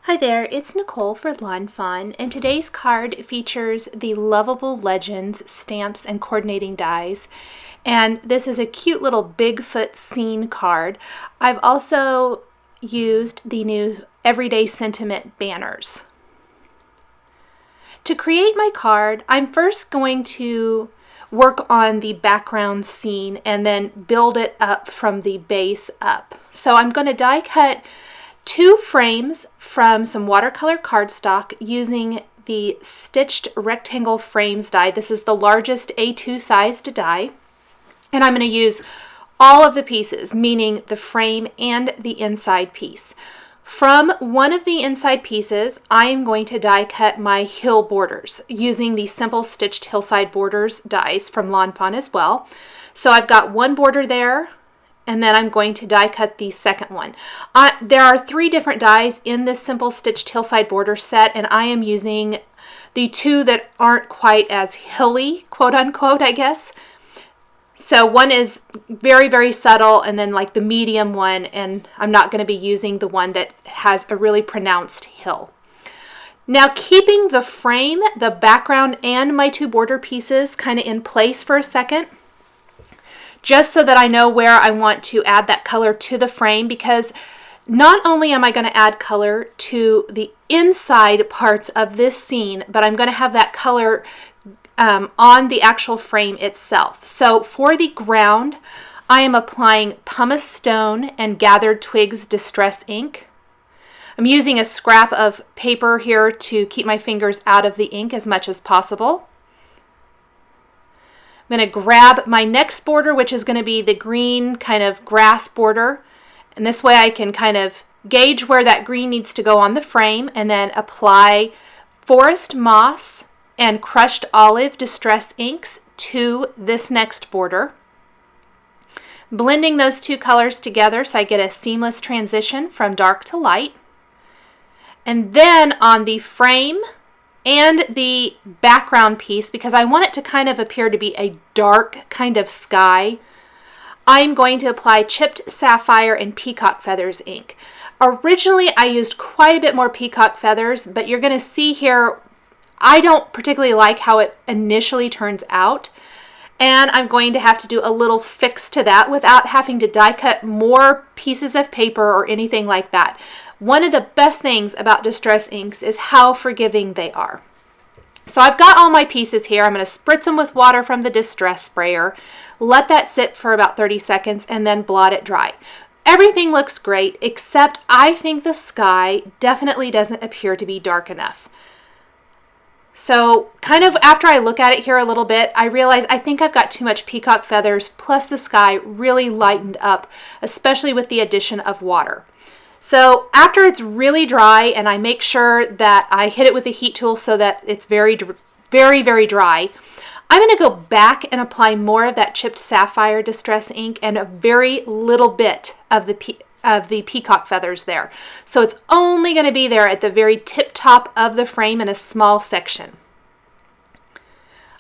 Hi there, it's Nicole for Lawn Fawn, and today's card features the Lovable Legends stamps and coordinating dies. And this is a cute little Bigfoot scene card. I've also used the new Everyday Sentiment banners. To create my card, I'm first going to work on the background scene and then build it up from the base up. So I'm going to die cut 2 frames from some watercolor cardstock using the stitched rectangle frames die. This is the largest A2 sized die, and I'm going to use all of the pieces, meaning the frame and the inside piece. From one of the inside pieces, I am going to die cut my hill borders using the simple stitched hillside borders dies from Lawn Fawn as well. So I've got one border there, and then I'm going to die cut the second one. There are 3 different dies in this simple stitched hillside border set, and I am using the 2 that aren't quite as hilly, quote unquote, I guess. So one is very, very subtle, and then like the medium one, and I'm not going to be using the one that has a really pronounced hill. Now, keeping the frame, the background, and my 2 border pieces kind of in place for a second, just so that I know where I want to add that color to the frame, because not only am I going to add color to the inside parts of this scene, but I'm going to have that color on the actual frame itself. So for the ground, I am applying pumice stone and gathered twigs distress ink. I'm using a scrap of paper here to keep my fingers out of the ink as much as possible. I'm going to grab my next border, which is going to be the green kind of grass border. And this way I can kind of gauge where that green needs to go on the frame, and then apply forest moss and crushed olive distress inks to this next border. Blending those 2 colors together so I get a seamless transition from dark to light. And then on the frame and the background piece, because I want it to kind of appear to be a dark kind of sky, I'm going to apply chipped sapphire and peacock feathers ink. Originally, I used quite a bit more peacock feathers, but you're going to see here, I don't particularly like how it initially turns out, and I'm going to have to do a little fix to that without having to die cut more pieces of paper or anything like that. One of the best things about distress inks is how forgiving they are. So I've got all my pieces here. I'm going to spritz them with water from the distress sprayer, let that sit for about 30 seconds, and then blot it dry. Everything looks great, except I think the sky definitely doesn't appear to be dark enough. So kind of after I look at it here a little bit, I realize I think I've got too much peacock feathers, plus the sky really lightened up, especially with the addition of water. So after it's really dry, and I make sure that I hit it with a heat tool so that it's very, very dry, I'm going to go back and apply more of that chipped sapphire distress ink and a very little bit of the peacock feathers there. So it's only going to be there at the very tip top of the frame in a small section.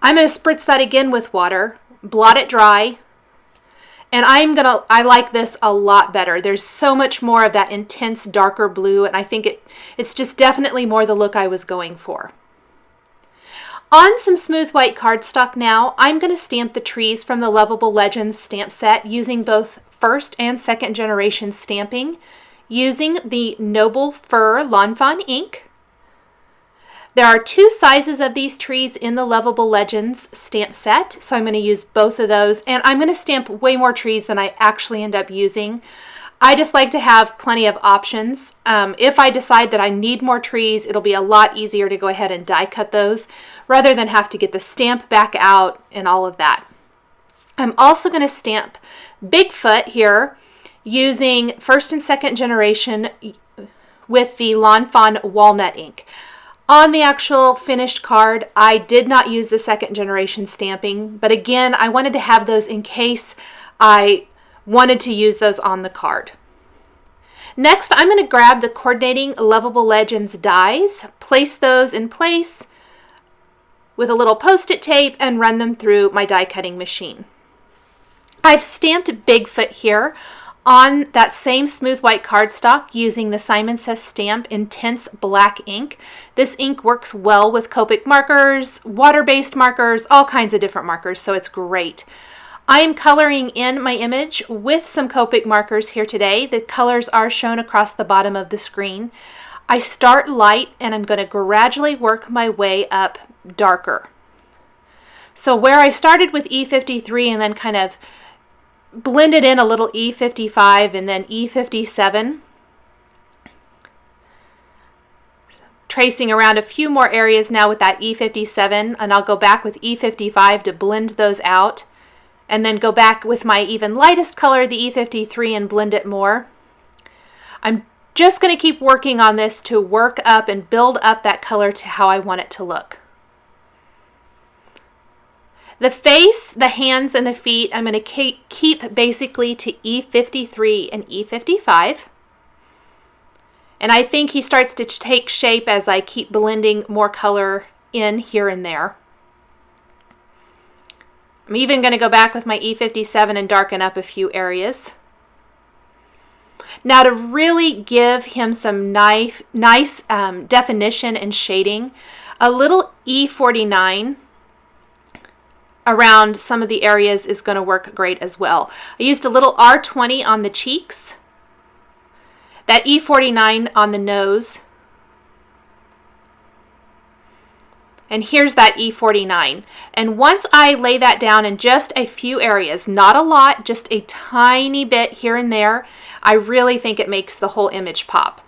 I'm going to spritz that again with water, blot it dry, and I like this a lot better. There's so much more of that intense darker blue, and I think it's just definitely more the look I was going for. On some smooth white cardstock now, I'm going to stamp the trees from the Lovable Legends stamp set using both first and second generation stamping, using the Noble Fir Lawn Fawn ink. There are 2 sizes of these trees in the Lovable Legends stamp set, so I'm going to use both of those, and I'm going to stamp way more trees than I actually end up using. I just like to have plenty of options. If I decide that I need more trees, it'll be a lot easier to go ahead and die cut those rather than have to get the stamp back out and all of that. I'm also going to stamp Bigfoot here using first and second generation with the Lawn Fawn walnut ink. On the actual finished card, I did not use the second generation stamping, but again, I wanted to have those in case I wanted to use those on the card. Next, I'm going to grab the coordinating Lovable Legends dies, place those in place with a little post-it tape, and run them through my die cutting machine. I've stamped Bigfoot here on that same smooth white cardstock using the Simon Says Stamp Intense Black ink. This ink works well with Copic markers, water-based markers, all kinds of different markers, so it's great. I am coloring in my image with some Copic markers here today. The colors are shown across the bottom of the screen. I start light and I'm going to gradually work my way up darker. So where I started with E53 and then kind of blended in a little E55 and then E57. Tracing around a few more areas now with that E57, and I'll go back with E55 to blend those out, and then go back with my even lightest color, the E53, and blend it more. I'm just going to keep working on this to work up and build up that color to how I want it to look. The face, the hands, and the feet, I'm going to keep basically to E53 and E55. And I think he starts to take shape as I keep blending more color in here and there. I'm even going to go back with my E57 and darken up a few areas. Now to really give him some nice definition and shading, a little E49 around some of the areas is going to work great as well. I used a little R20 on the cheeks, that E49 on the nose, and here's that E49. And once I lay that down in just a few areas, not a lot, just a tiny bit here and there, I really think it makes the whole image pop.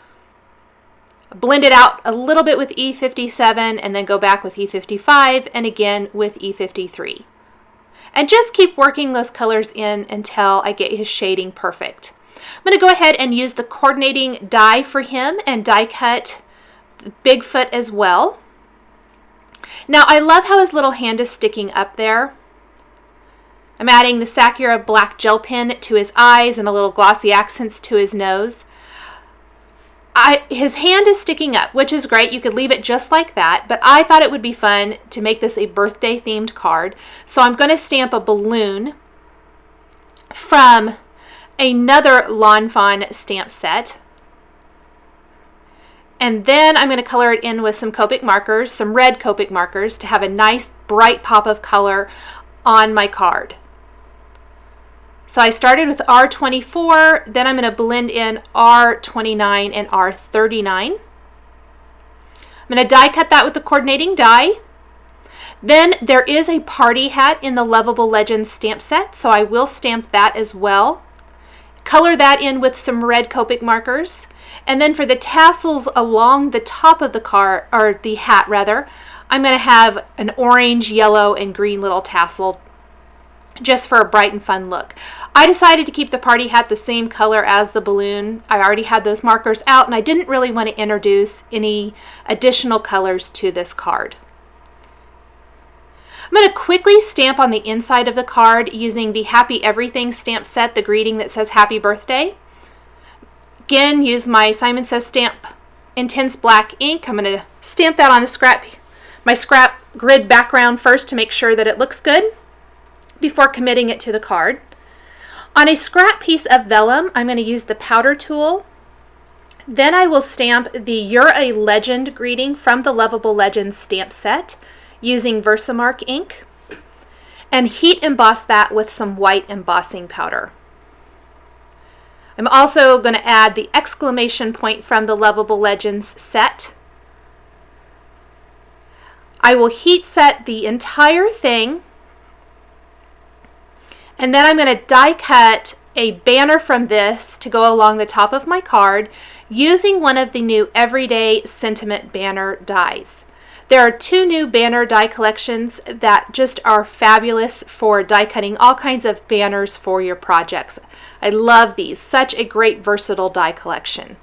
Blend it out a little bit with E57 and then go back with E55 and again with E53. And just keep working those colors in until I get his shading perfect. I'm going to go ahead and use the coordinating die for him and die cut Bigfoot as well. Now I love how his little hand is sticking up there. I'm adding the Sakura black gel pen to his eyes and a little glossy accents to his nose. His hand is sticking up, which is great. You could leave it just like that, but I thought it would be fun to make this a birthday themed card. So I'm going to stamp a balloon from another Lawn Fawn stamp set. And then I'm going to color it in with some Copic markers, some red Copic markers, to have a nice bright pop of color on my card. So I started with R24, then I'm going to blend in R29 and R39. I'm going to die cut that with the coordinating die. Then there is a party hat in the Lovable Legends stamp set, so I will stamp that as well. Color that in with some red Copic markers. And then for the tassels along the top of the card, or the hat rather, I'm going to have an orange, yellow, and green little tassel just for a bright and fun look. I decided to keep the party hat the same color as the balloon. I already had those markers out and I didn't really want to introduce any additional colors to this card. I'm going to quickly stamp on the inside of the card using the Happy Everything stamp set, the greeting that says Happy Birthday. Again, use my Simon Says Stamp Intense Black ink. I'm going to stamp that on my scrap grid background first to make sure that it looks good before committing it to the card. On a scrap piece of vellum, I'm going to use the powder tool. Then I will stamp the You're a Legend greeting from the Lovable Legends stamp set using Versamark ink and heat emboss that with some white embossing powder. I'm also going to add the exclamation point from the Lovable Legends set. I will heat set the entire thing, and then I'm going to die cut a banner from this to go along the top of my card using one of the new Everyday Sentiment banner dies. There are two new banner die collections that just are fabulous for die cutting all kinds of banners for your projects. I love these, such a great versatile die collection.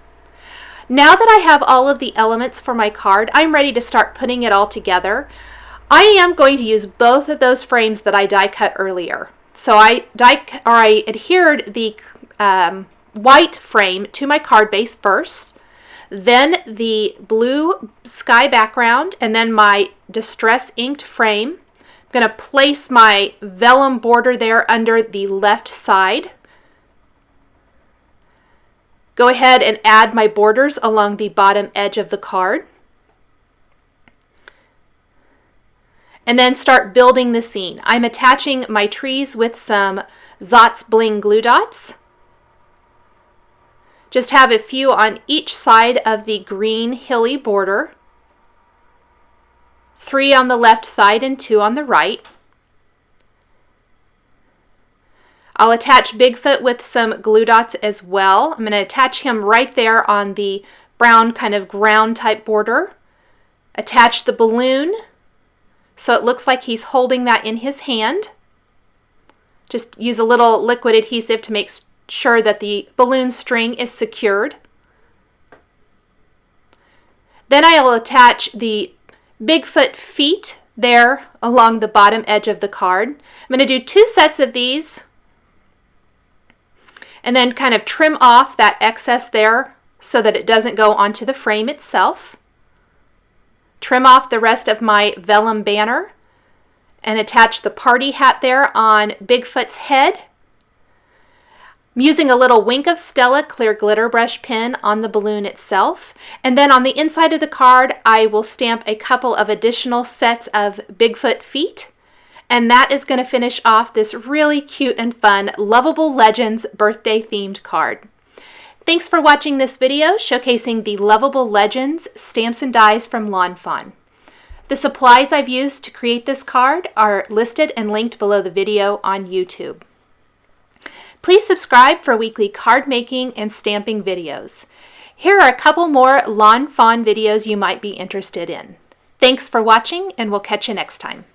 Now that I have all of the elements for my card, I'm ready to start putting it all together. I am going to use both of those frames that I die cut earlier. So I adhered the white frame to my card base first, then the blue sky background, and then my distress inked frame. I'm going to place my vellum border there under the left side. go ahead and add my borders along the bottom edge of the card. And then start building the scene. I'm attaching my trees with some Zotz Bling glue dots. Just have a few on each side of the green hilly border. 3 on the left side and 2 on the right. I'll attach Bigfoot with some glue dots as well. I'm going to attach him right there on the brown kind of ground type border. Attach the balloon so it looks like he's holding that in his hand. Just use a little liquid adhesive to make sure that the balloon string is secured. Then I'll attach the Bigfoot feet there along the bottom edge of the card. I'm going to do 2 sets of these and then kind of trim off that excess there so that it doesn't go onto the frame itself. Trim off the rest of my vellum banner and attach the party hat there on Bigfoot's head. I'm using a little Wink of Stella clear glitter brush pen on the balloon itself. And then on the inside of the card, I will stamp a couple of additional sets of Bigfoot feet. And that is going to finish off this really cute and fun Lovable Legends birthday themed card. Thanks for watching this video showcasing the Lovable Legends stamps and dies from Lawn Fawn. The supplies I've used to create this card are listed and linked below the video on YouTube. Please subscribe for weekly card making and stamping videos. Here are a couple more Lawn Fawn videos you might be interested in. Thanks for watching, and we'll catch you next time.